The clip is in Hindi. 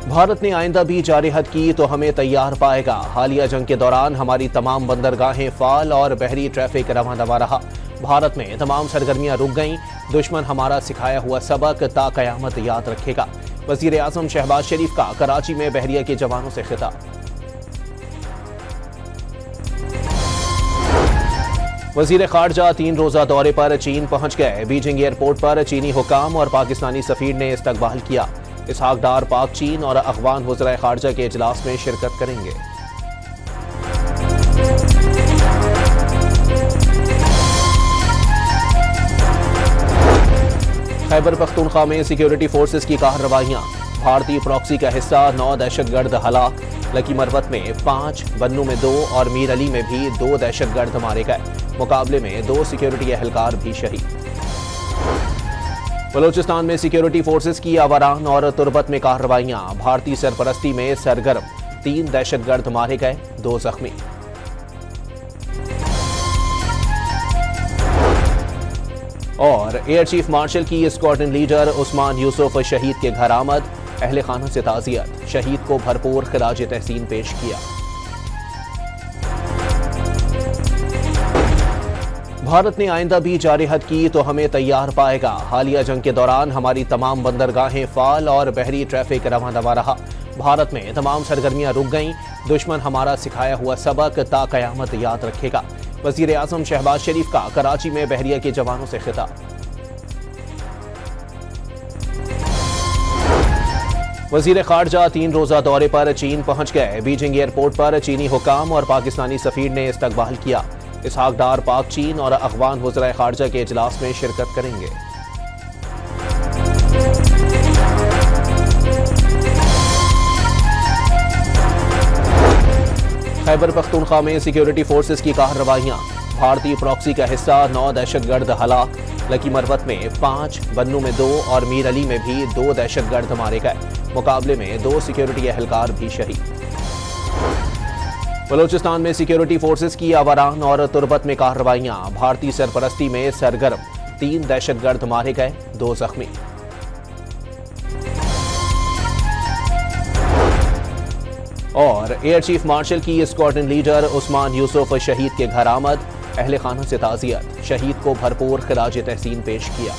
भारत ने आइंदा भी जारहत की तो हमें तैयार पाएगा। हालिया जंग के दौरान हमारी तमाम बंदरगाहें फाल और बहरी ट्रैफिक रवां दवा रहा। भारत में तमाम सरगर्मियां रुक गईं। दुश्मन हमारा सिखाया हुआ सबक ता कयामत याद रखेगा। वजीर आजम शहबाज शरीफ का कराची में बहरिया के जवानों से खिताब। वजीर खारजा 3 रोजा दौरे पर चीन पहुंच गए। बीजिंग एयरपोर्ट पर चीनी हुकाम और पाकिस्तानी सफीर ने इस्तकबाल किया। इसहाक डार पाक चीन और अफगान वज़राए खारजा के इजलास में शिरकत करेंगे। खैबर पख्तूनख्वा में सिक्योरिटी फोर्सेस की कार्रवाइयां। भारतीय प्रॉक्सी का हिस्सा 9 दहशतगर्द हलाक। लकी मरवत में 5, बन्नू में 2 और मीर अली में भी 2 दहशतगर्द मारे गए। मुकाबले में 2 सिक्योरिटी एहलकार भी शहीद। बलोचिस्तान में सिक्योरिटी फोर्सेस की आवारान और तुरबत में कार्रवाइयां। भारतीय सरपरस्ती में सरगर्म 3 दहशतगर्द मारे गए, 2 जख्मी। और एयर चीफ मार्शल की स्क्वाड्रन लीडर उस्मान यूसुफ शहीद के घर आमद। अहले खाना से ताज़ियत। शहीद को भरपूर खिराज तहसीन पेश किया। भारत ने आइंदा भी जारहत की तो हमें तैयार पाएगा। हालिया जंग के दौरान हमारी तमाम बंदरगाहें फाल और बहरी ट्रैफिक रवां दवा रहा। भारत में तमाम सरगर्मियां रुक गईं। दुश्मन हमारा सिखाया हुआ सबक ता कयामत याद रखेगा। वजीर आजम शहबाज शरीफ का कराची में बहरिया के जवानों से खिताब। वजीर खारजा 3 रोजा दौरे पर चीन पहुंच गए। बीजिंग एयरपोर्ट पर चीनी हुकाम और पाकिस्तानी सफीर ने इस्तकबाल किया। इसहाक डार पाक चीन और अफगान वज़राए खारजा के इजलास में शिरकत करेंगे। खैबर पख्तूनख्वा में सिक्योरिटी फोर्सेस की कार्रवाइयां। भारतीय प्रॉक्सी का हिस्सा 9 दहशतगर्द हलाक। लकी मरवत में 5, बन्नू में 2 और मीर अली में भी 2 दहशतगर्द मारे गए। मुकाबले में 2 सिक्योरिटी एहलकार भी शहीद। बलोचिस्तान में सिक्योरिटी फोर्सेस की आवारान और तुरबत में कार्रवाइयां। भारतीय सरपरस्ती में सरगर्म 3 दहशतगर्द मारे गए, 2 जख्मी। और एयर चीफ मार्शल की स्क्वाड्रन लीडर उस्मान यूसुफ शहीद के घर आमद। अहले खाना से ताज़ियत। शहीद को भरपूर खिराज तहसीन पेश किया।